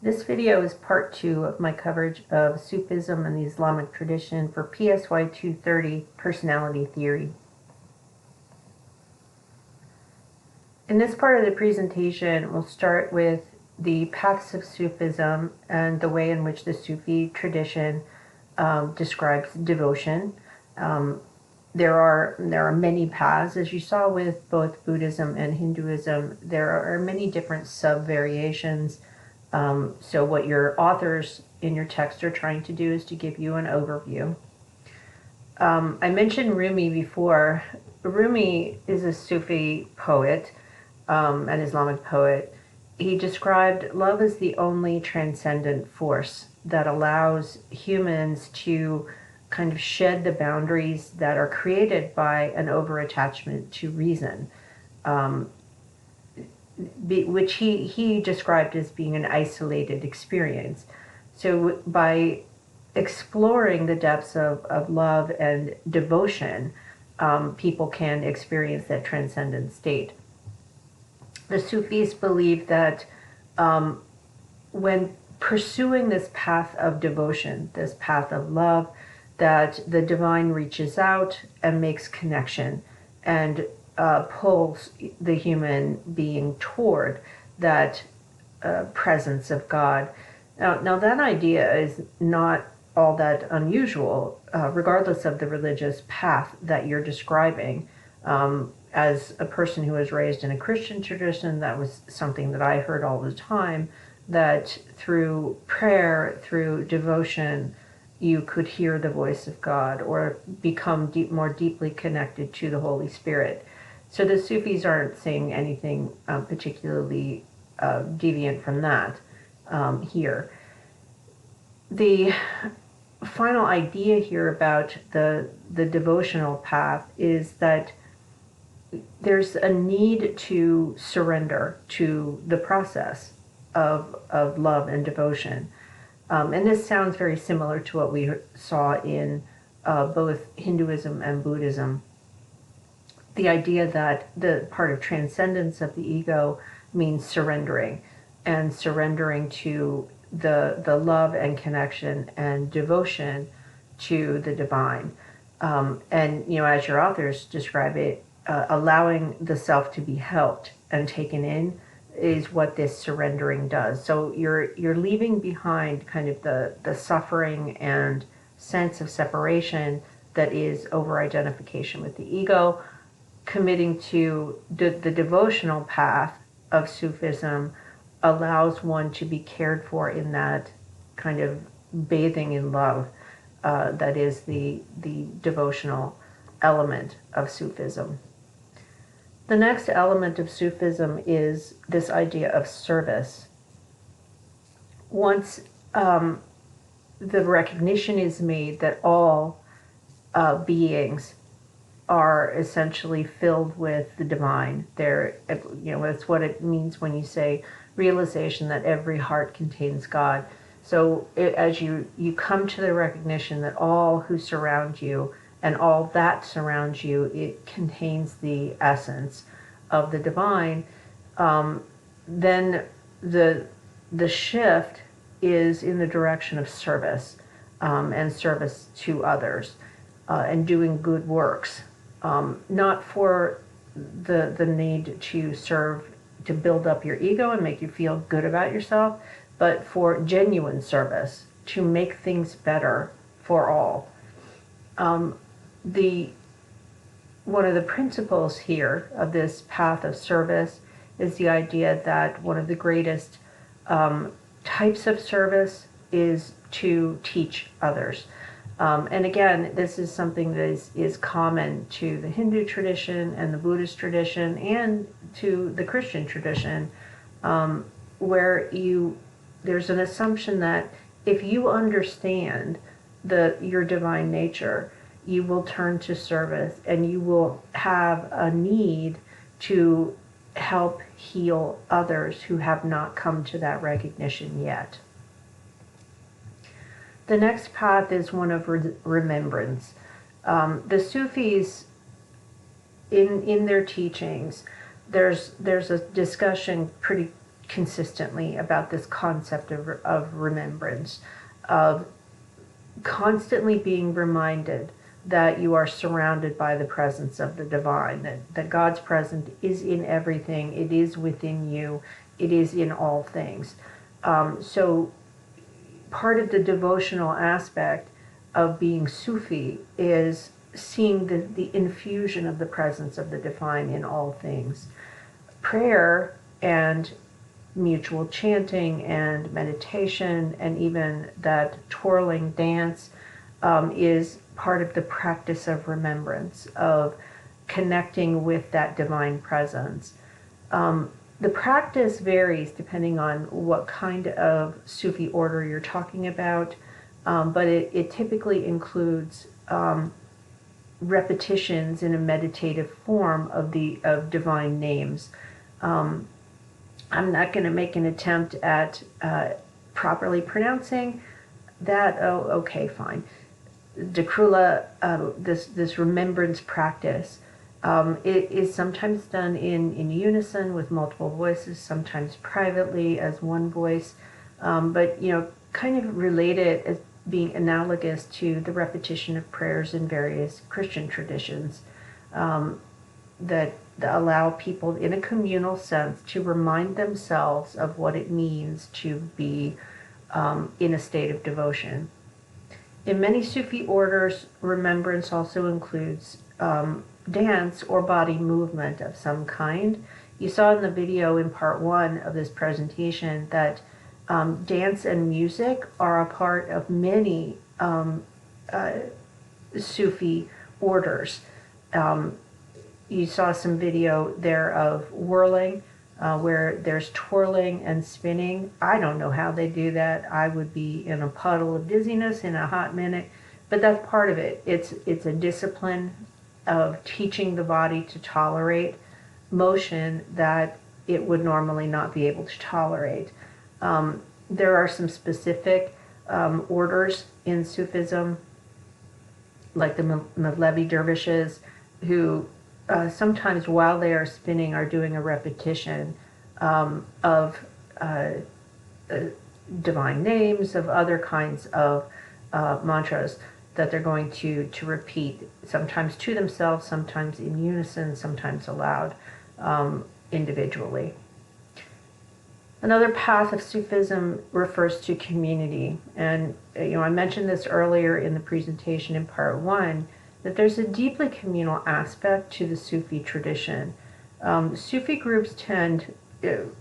This video is part 2 of my coverage of Sufism and the Islamic tradition for PSY 230 personality theory. In this part of the presentation, we'll start with the paths of Sufism and the way in which the Sufi tradition describes devotion. There are many paths. As you saw with both Buddhism and Hinduism, there are many different sub-variations. So what your authors in your text are trying to do is to give you an overview. I mentioned Rumi before. Rumi is a Sufi poet, an Islamic poet. He described love as the only transcendent force that allows humans to kind of shed the boundaries that are created by an over-attachment to reason. Which he described as being an isolated experience. So by exploring the depths of love and devotion, people can experience that transcendent state. The Sufis believe that when pursuing this path of devotion, this path of love, that the divine reaches out and makes connection and pulls the human being toward that presence of God. Now that idea is not all that unusual, regardless of the religious path that you're describing. As a person who was raised in a Christian tradition, that was something that I heard all the time, that through prayer, through devotion, you could hear the voice of God or become more deeply connected to the Holy Spirit. So the Sufis aren't saying anything particularly deviant from that here. The final idea here about the devotional path is that there's a need to surrender to the process of love and devotion. And this sounds very similar to what we saw in both Hinduism and Buddhism. The idea that the part of transcendence of the ego means surrendering, and surrendering to the love and connection and devotion to the divine. And, as your authors describe it, allowing the self to be helped and taken in is what this surrendering does. So you're leaving behind kind of the suffering and sense of separation that is over-identification with the ego. Committing to the devotional path of Sufism allows one to be cared for in that kind of bathing in love that is the devotional element of Sufism. The next element of Sufism is this idea of service. Once the recognition is made that all beings are essentially filled with the divine. That's what it means when you say realization that every heart contains God. So as you come to the recognition that all who surround you and all that surrounds you, it contains the essence of the divine, then the shift is in the direction of service, and service to others, and doing good works. Not for the need to serve, to build up your ego and make you feel good about yourself, but for genuine service, to make things better for all. One of the principles here of this path of service is the idea that one of the greatest types of service is to teach others. And again, this is something that is common to the Hindu tradition and the Buddhist tradition and to the Christian tradition, where there's an assumption that if you understand your divine nature, you will turn to service and you will have a need to help heal others who have not come to that recognition yet. The next path is one of remembrance. The Sufis, in their teachings, there's a discussion pretty consistently about this concept of remembrance, of constantly being reminded that you are surrounded by the presence of the divine, that God's presence is in everything, it is within you, it is in all things. So part of the devotional aspect of being Sufi is seeing the infusion of the presence of the divine in all things. Prayer and mutual chanting and meditation and even that twirling dance is part of the practice of remembrance, of connecting with that divine presence. The practice varies depending on what kind of Sufi order you're talking about, but it typically includes repetitions in a meditative form of divine names. I'm not going to make an attempt at properly pronouncing that. Oh, okay, fine. Dekrula, this remembrance practice, it is sometimes done in unison with multiple voices, sometimes privately as one voice, but kind of related as being analogous to the repetition of prayers in various Christian traditions that allow people in a communal sense to remind themselves of what it means to be in a state of devotion. In many Sufi orders, remembrance also includes dance or body movement of some kind. You saw in the video in part 1 of this presentation that dance and music are a part of many Sufi orders. You saw some video there of whirling, where there's twirling and spinning. I don't know how they do that. I would be in a puddle of dizziness in a hot minute, but that's part of it. It's a discipline of teaching the body to tolerate motion that it would normally not be able to tolerate. There are some specific orders in Sufism, like the Mevlevi dervishes, who sometimes while they are spinning are doing a repetition of divine names, of other kinds of mantras that they're going to repeat, sometimes to themselves, sometimes in unison, sometimes aloud, individually. Another path of Sufism refers to community. And I mentioned this earlier in the presentation in part 1, that there's a deeply communal aspect to the Sufi tradition. Sufi groups tend,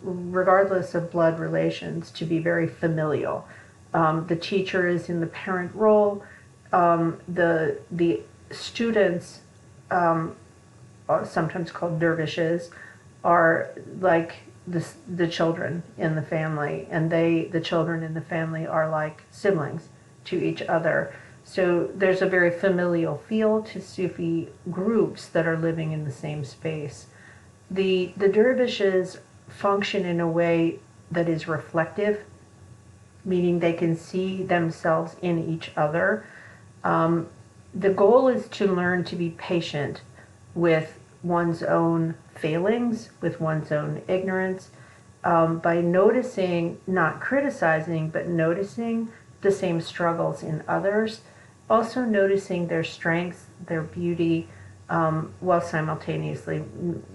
regardless of blood relations, to be very familial. The teacher is in the parent role. The students, sometimes called dervishes, are like the children in the family, and the children in the family are like siblings to each other. So there's a very familial feel to Sufi groups that are living in the same space. The dervishes function in a way that is reflective, meaning they can see themselves in each other. The goal is to learn to be patient with one's own failings, with one's own ignorance, by noticing, not criticizing, but noticing the same struggles in others, also noticing their strengths, their beauty, while simultaneously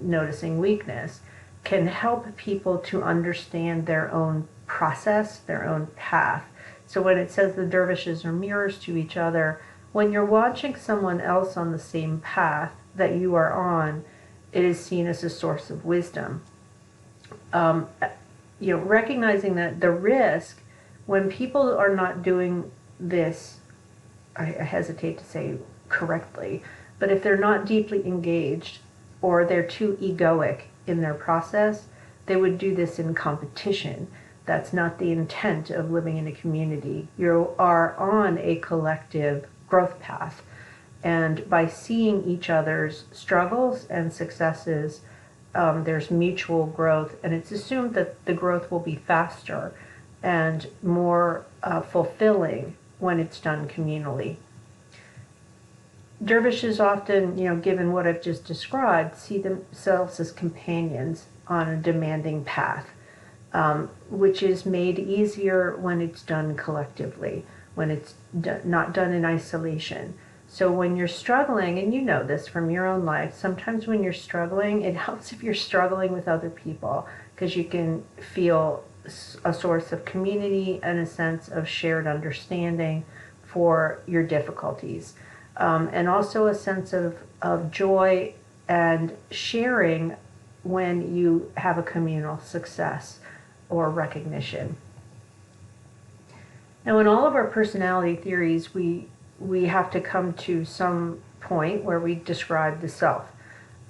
noticing weakness, can help people to understand their own process, their own path. So when it says the dervishes are mirrors to each other, when you're watching someone else on the same path that you are on, it is seen as a source of wisdom. Recognizing that the risk, when people are not doing this, I hesitate to say correctly, but if they're not deeply engaged or they're too egoic in their process, they would do this in competition. That's not the intent of living in a community. You are on a collective growth path. And by seeing each other's struggles and successes, there's mutual growth, and it's assumed that the growth will be faster and more fulfilling when it's done communally. Dervishes often, given what I've just described, see themselves as companions on a demanding path. which is made easier when it's done collectively, when it's not done in isolation. So when you're struggling, and you know this from your own life, sometimes when you're struggling, it helps if you're struggling with other people, because you can feel a source of community and a sense of shared understanding for your difficulties. And also a sense of joy and sharing when you have a communal success or recognition. Now, in all of our personality theories, we have to come to some point where we describe the self,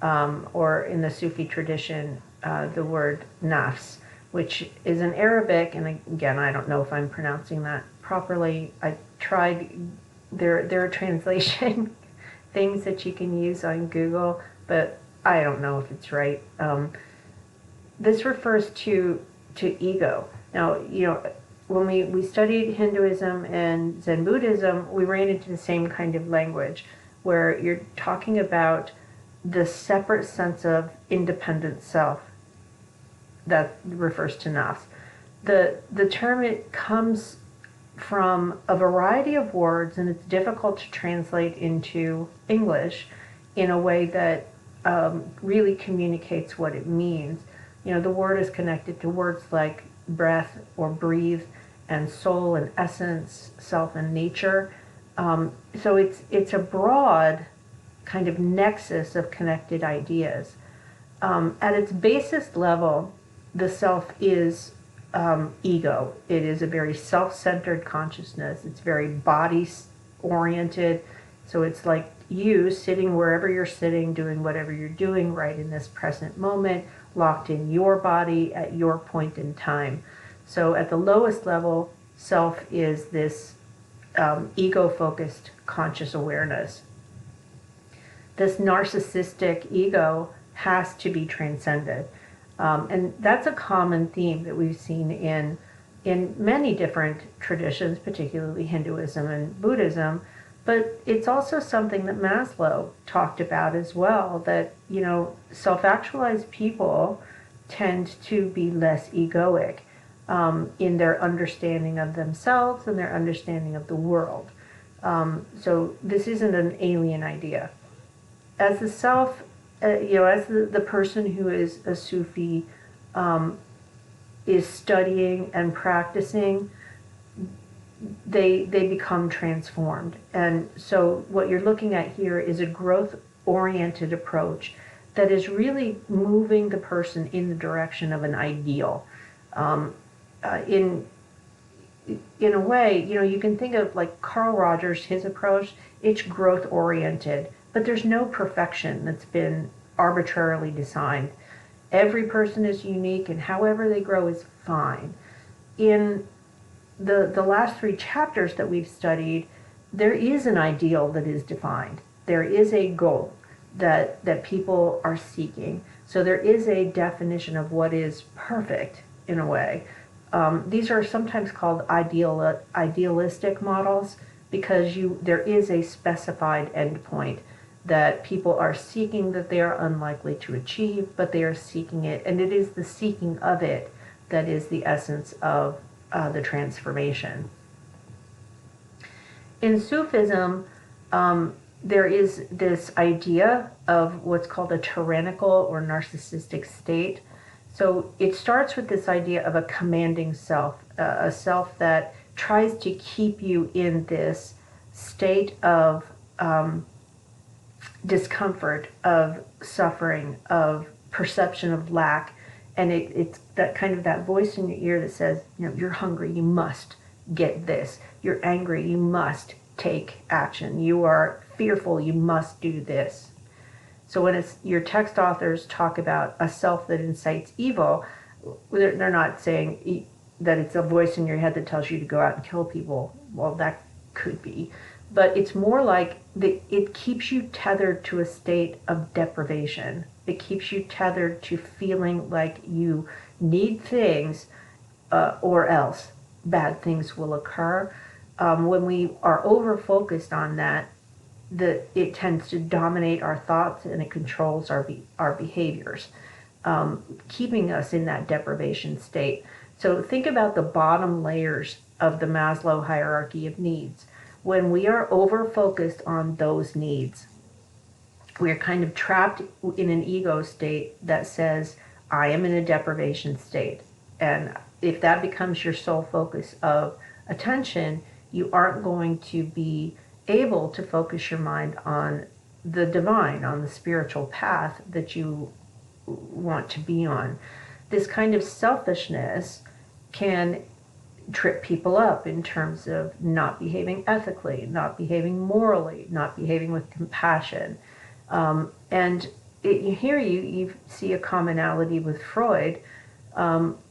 or in the Sufi tradition, the word nafs, which is in Arabic, and again, I don't know if I'm pronouncing that properly. I tried, there are translation things that you can use on Google, but I don't know if it's right. This refers to ego. Now, when we studied Hinduism and Zen Buddhism, we ran into the same kind of language, where you're talking about the separate sense of independent self that refers to nafs. The term, it comes from a variety of words, and it's difficult to translate into English in a way that really communicates what it means. The word is connected to words like breath or breathe, and soul and essence, self and nature. So it's a broad kind of nexus of connected ideas. At its basest level, the self is ego. It is a very self-centered consciousness. It's very body-oriented. So it's like you sitting wherever you're sitting, doing whatever you're doing right in this present moment, locked in your body at your point in time. So at the lowest level, self is this ego-focused conscious awareness. This narcissistic ego has to be transcended. And that's a common theme that we've seen in many different traditions, particularly Hinduism and Buddhism. But it's also something that Maslow talked about as well, that, self-actualized people tend to be less egoic in their understanding of themselves and their understanding of the world. So this isn't an alien idea. As the self, as the person who is a Sufi is studying and practicing, they become transformed. And so what you're looking at here is a growth-oriented approach that is really moving the person in the direction of an ideal. In a way, you can think of like Carl Rogers, his approach, it's growth-oriented, but there's no perfection that's been arbitrarily designed. Every person is unique, and however they grow is fine. In the last 3 chapters that we've studied, there is an ideal that is defined. There is a goal that people are seeking. So there is a definition of what is perfect in a way. These are sometimes called idealistic models, because there is a specified endpoint that people are seeking, that they are unlikely to achieve, but they are seeking it, and it is the seeking of it that is the essence of the transformation. In Sufism, there is this idea of what's called a tyrannical or narcissistic state. So it starts with this idea of a commanding self, a self that tries to keep you in this state of discomfort, of suffering, of perception of lack. And it's that kind of that voice in your ear that says, you're hungry, you must get this. You're angry, you must take action. You are fearful, you must do this. So when your text authors talk about a self that incites evil, they're not saying that it's a voice in your head that tells you to go out and kill people. Well, that could be. But it's more like it keeps you tethered to a state of deprivation. It keeps you tethered to feeling like you need things or else bad things will occur. When we are over-focused on that, it tends to dominate our thoughts and it controls our behaviors. keeping us in that deprivation state. So think about the bottom layers of the Maslow hierarchy of needs. When we are over-focused on those needs, we are kind of trapped in an ego state that says, I am in a deprivation state. And if that becomes your sole focus of attention, you aren't going to be able to focus your mind on the divine, on the spiritual path that you want to be on. This kind of selfishness can trip people up in terms of not behaving ethically, not behaving morally, not behaving with compassion. And here you see a commonality with Freud.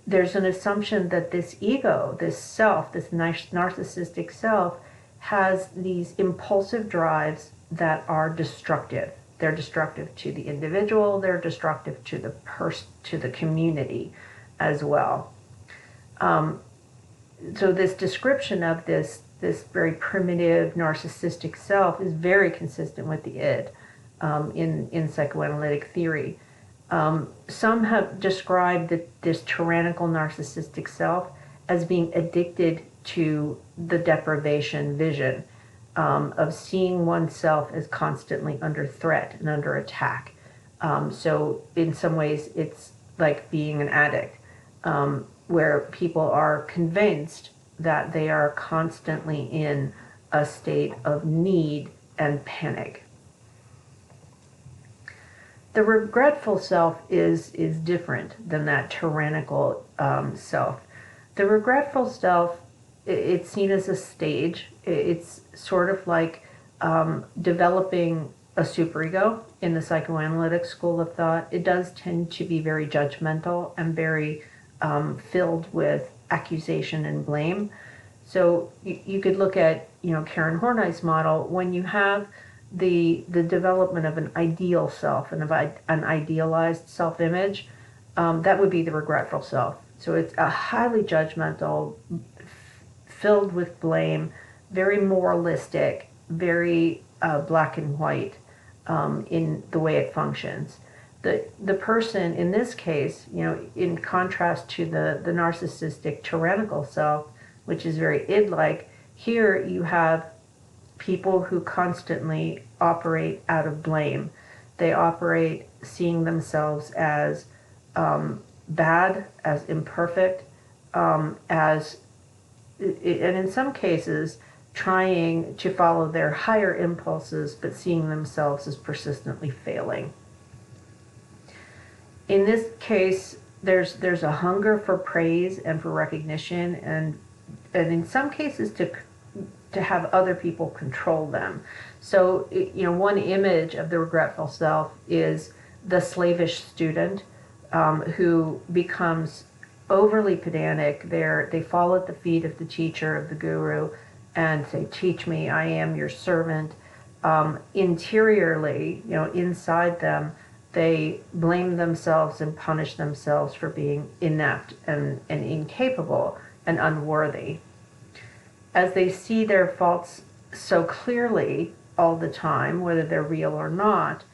There's an assumption that this ego, this self, this narcissistic self, has these impulsive drives that are destructive. They're destructive to the individual, they're destructive to the community as well. So this description of this very primitive narcissistic self is very consistent with the id in psychoanalytic theory. Some have described this tyrannical narcissistic self as being addicted to the deprivation vision of seeing oneself as constantly under threat and under attack. So in some ways it's like being an addict, where people are convinced that they are constantly in a state of need and panic. The regretful self is different than that tyrannical self. The regretful self, it's seen as a stage. It's sort of like developing a superego in the psychoanalytic school of thought. It does tend to be very judgmental and very filled with accusation and blame. So you could look at, Karen Horney's model. When you have the development of an ideal self and of an idealized self-image, that would be the regretful self. So it's a highly judgmental, filled with blame, very moralistic, very black and white in the way it functions. The person in this case, in contrast to the narcissistic tyrannical self, which is very id-like, here you have people who constantly operate out of blame. They operate seeing themselves as bad, as imperfect, and in some cases trying to follow their higher impulses, but seeing themselves as persistently failing. In this case, there's a hunger for praise and for recognition, and in some cases to have other people control them. So, one image of the regretful self is the slavish student who becomes overly pedantic. They fall at the feet of the teacher, of the guru, and say, "Teach me, I am your servant." Interiorly, inside them, they blame themselves and punish themselves for being inept and incapable and unworthy. As they see their faults so clearly all the time, whether they're real or not,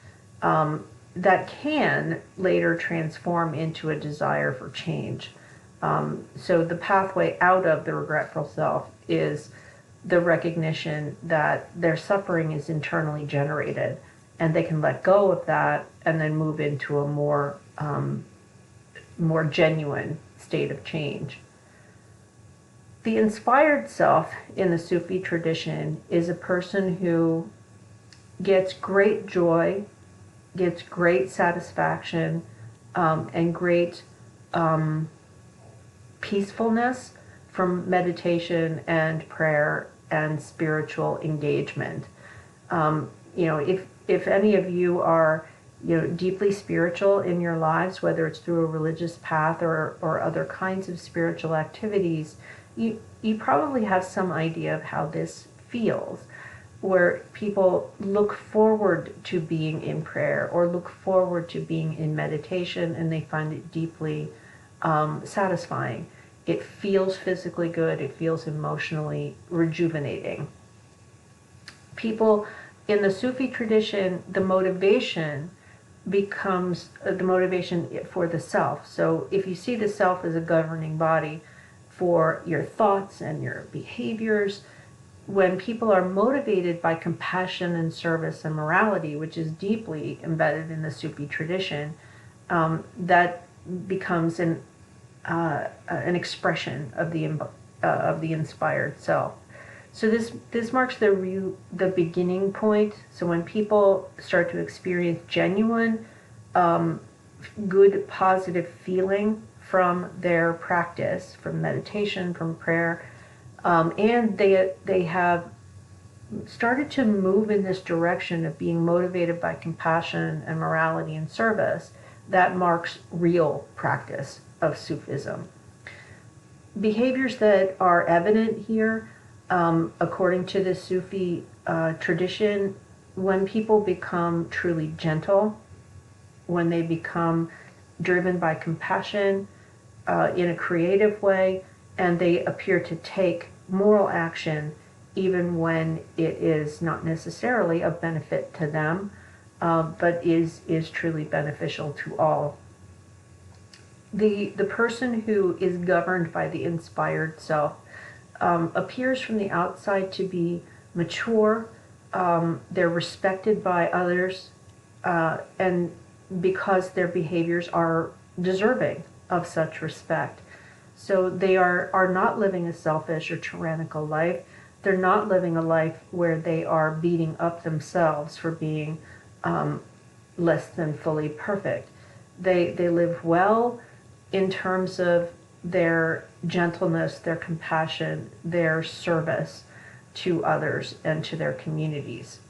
that can later transform into a desire for change. So the pathway out of the regretful self is the recognition that their suffering is internally generated, and they can let go of that and then move into a more genuine state of change. The inspired self in the Sufi tradition is a person who gets great joy, gets great satisfaction, and great peacefulness from meditation and prayer and spiritual engagement. If any of you are deeply spiritual in your lives, whether it's through a religious path or other kinds of spiritual activities, you probably have some idea of how this feels, where people look forward to being in prayer or look forward to being in meditation, and they find it deeply satisfying. It feels physically good, it feels emotionally rejuvenating. People in the Sufi tradition, the motivation becomes the motivation for the self. So if you see the self as a governing body for your thoughts and your behaviors, when people are motivated by compassion and service and morality, which is deeply embedded in the Sufi tradition, that becomes an expression of the inspired self. So this marks the beginning point. So when people start to experience genuine, good, positive feeling from their practice, from meditation, from prayer, and they have started to move in this direction of being motivated by compassion and morality and service, that marks real practice of Sufism. Behaviors that are evident here, according to the Sufi tradition, when people become truly gentle, when they become driven by compassion in a creative way, and they appear to take moral action even when it is not necessarily of benefit to them, but is truly beneficial to all. The person who is governed by the inspired self appears from the outside to be mature. They're respected by others, and because their behaviors are deserving of such respect. So they are not living a selfish or tyrannical life. They're not living a life where they are beating up themselves for being less than fully perfect. They live well in terms of their gentleness, their compassion, their service to others and to their communities.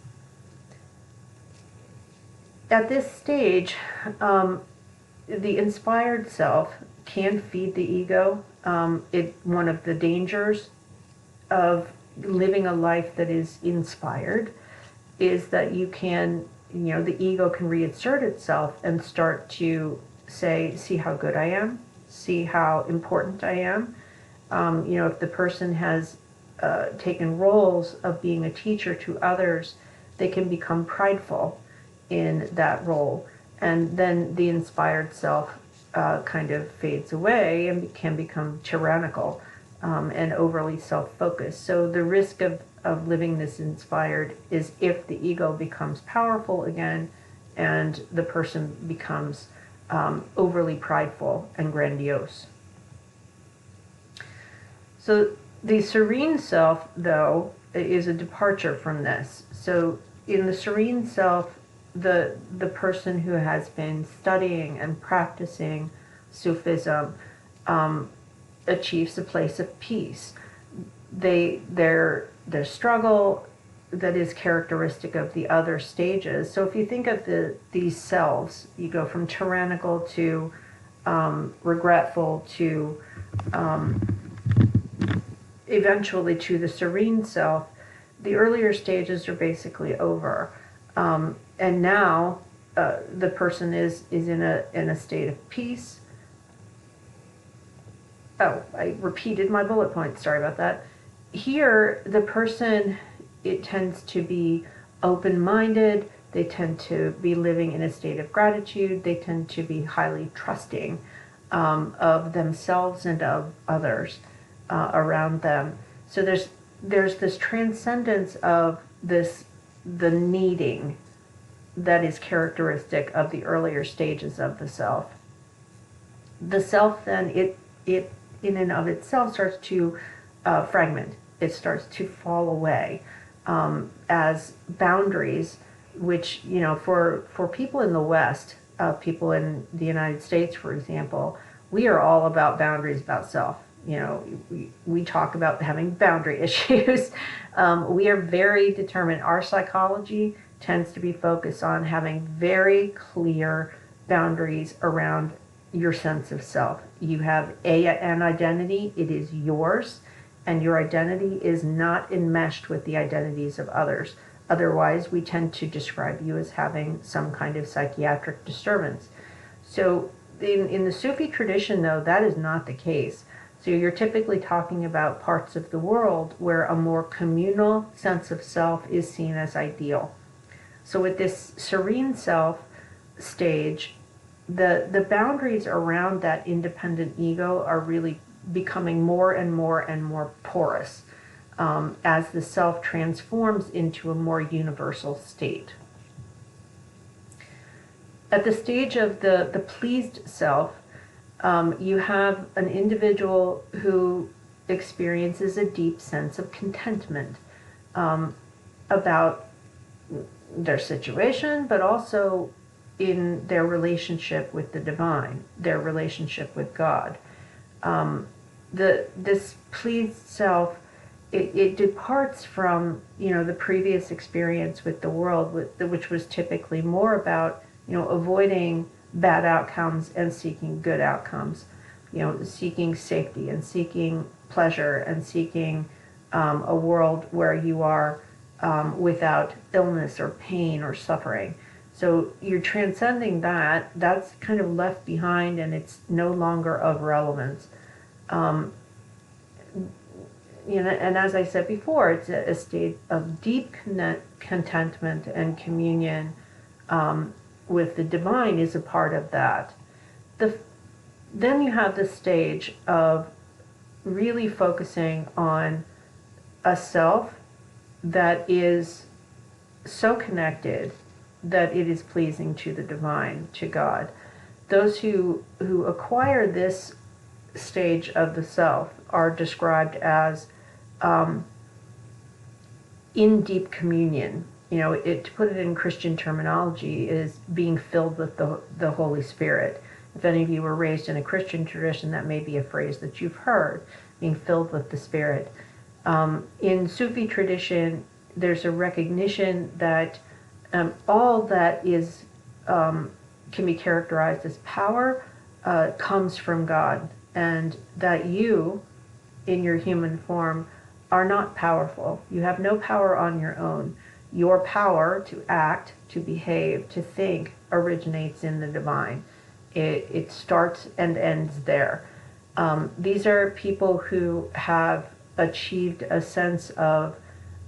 At this stage, the inspired self can feed the ego. One of the dangers of living a life that is inspired is that the ego can reassert itself and start to say, see how good I am, see how important I am. If the person has taken roles of being a teacher to others, they can become prideful in that role. And then the inspired self kind of fades away and can become tyrannical and overly self-focused. So the risk of living this inspired is if the ego becomes powerful again and the person becomes overly prideful and grandiose. So the serene self, though, is a departure from this. So in the serene self, the person who has been studying and practicing Sufism achieves a place of peace. Their struggle that is characteristic of the other stages. So if you think of these selves, you go from tyrannical to regretful to eventually to the serene self. The earlier stages are basically over. And now the person is in a state of peace. Oh, I repeated my bullet points. Sorry about that. Here, the person, it tends to be open-minded. They tend to be living in a state of gratitude. They tend to be highly trusting of themselves and of others around them. So there's this transcendence of the needing that is characteristic of the earlier stages of the self. The self then, it in and of itself starts to fragment. It starts to fall away as boundaries, which, for people in the West, people in the United States, for example, we are all about boundaries about self. We talk about having boundary issues. We are very determined. Our psychology tends to be focused on having very clear boundaries around your sense of self. You have an identity, it is yours, and your identity is not enmeshed with the identities of others. Otherwise, we tend to describe you as having some kind of psychiatric disturbance. So in the Sufi tradition, though, that is not the case. So you're typically talking about parts of the world where a more communal sense of self is seen as ideal. So with this serene self, stage, the boundaries around that independent ego are really becoming more and more and more porous as the self transforms into a more universal state. At the stage of the pleased self, you have an individual who experiences a deep sense of contentment about their situation, but also in their relationship with the divine, their relationship with God. This pleased self, it departs from, the previous experience with the world, which was typically more about, avoiding bad outcomes and seeking good outcomes, seeking safety and seeking pleasure and seeking a world where you are without illness or pain or suffering. So you're transcending that. That's kind of left behind, and it's no longer of relevance. And as I said before, it's a state of deep contentment and communion with the divine is a part of that. Then you have the stage of really focusing on a self that is so connected that it is pleasing to the divine, to God. Those who acquire this stage of the self are described as in deep communion. To put it in Christian terminology, is being filled with the Holy Spirit. If any of you were raised in a Christian tradition, that may be a phrase that you've heard, being filled with the Spirit. In Sufi tradition, there's a recognition that all that is can be characterized as power comes from God, and that you, in your human form, are not powerful. You have no power on your own. Your power to act, to behave, to think originates in the divine. It starts and ends there. These are people who have achieved a sense of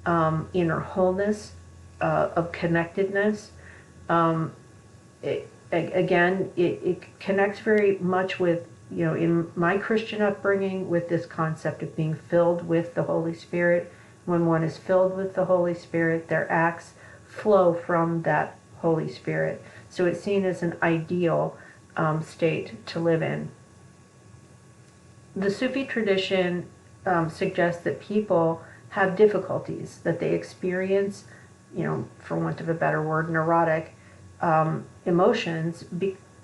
inner wholeness, of connectedness. It connects very much with, in my Christian upbringing, with this concept of being filled with the Holy Spirit. When one is filled with the Holy Spirit, their acts flow from that Holy Spirit. So it's seen as an ideal state to live in. The Sufi tradition suggests that people have difficulties, that they experience, for want of a better word, neurotic emotions,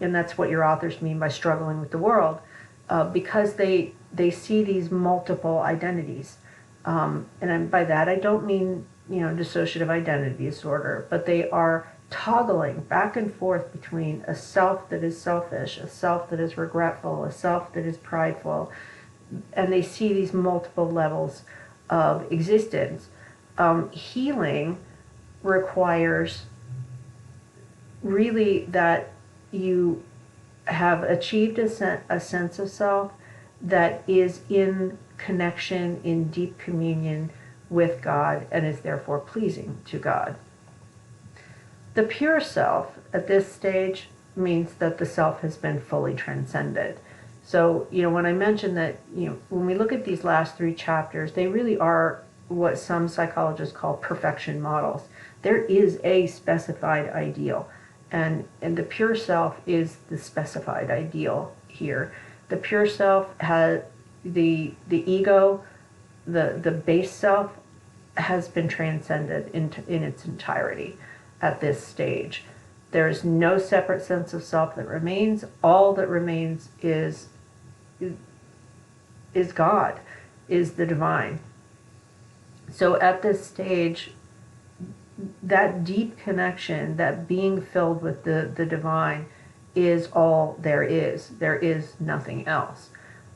and that's what your authors mean by struggling with the world, because they see these multiple identities. And by that I don't mean, dissociative identity disorder, but they are toggling back and forth between a self that is selfish, a self that is regretful, a self that is prideful, and they see these multiple levels of existence. Healing requires really that you have achieved a sense of self that is in connection, in deep communion with God, and is therefore pleasing to God. The pure self at this stage means that the self has been fully transcended. So, when I mentioned that, when we look at these last 3 chapters, they really are what some psychologists call perfection models. There is a specified ideal, and the pure self is the specified ideal here. The pure self has the ego, the base self has been transcended in its entirety at this stage. There is no separate sense of self that remains. All that remains is God, is the divine. So at this stage, that deep connection, that being filled with the divine, is all there is. There is nothing else.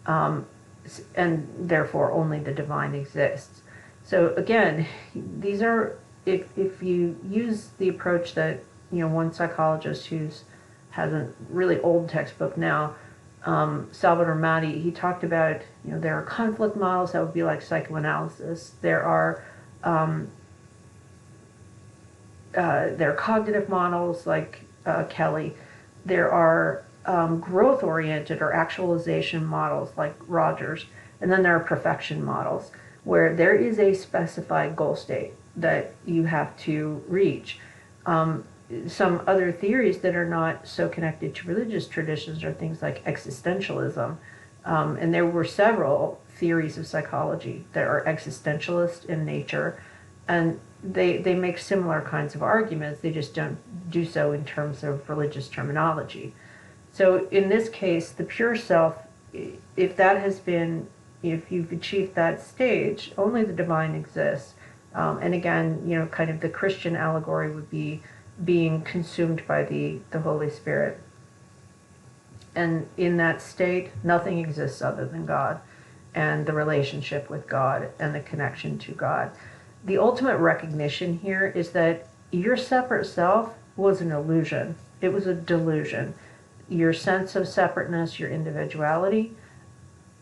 And therefore only the divine exists. So again, these are, if you use the approach that, one psychologist has a really old textbook now, Salvador Mati, he talked about, there are conflict models that would be like psychoanalysis. There are cognitive models like Kelly. There are growth-oriented or actualization models like Rogers, and then there are perfection models where there is a specified goal state that you have to reach. Some other theories that are not so connected to religious traditions are things like existentialism. And there were several theories of psychology that are existentialist in nature, and they make similar kinds of arguments. They just don't do so in terms of religious terminology. So in this case, the pure self, if that has been, if you've achieved that stage, only the divine exists. And again, kind of the Christian allegory would be being consumed by the Holy Spirit. And in that state, nothing exists other than God and the relationship with God and the connection to God. The ultimate recognition here is that your separate self was an illusion. It was a delusion. Your sense of separateness, your individuality,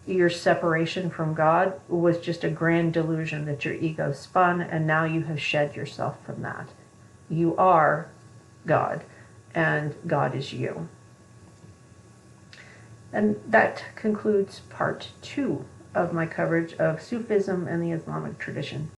your separation from God was just a grand delusion that your ego spun, and now you have shed yourself from that. You are God, and God is you. And that concludes part 2 of my coverage of Sufism and the Islamic tradition.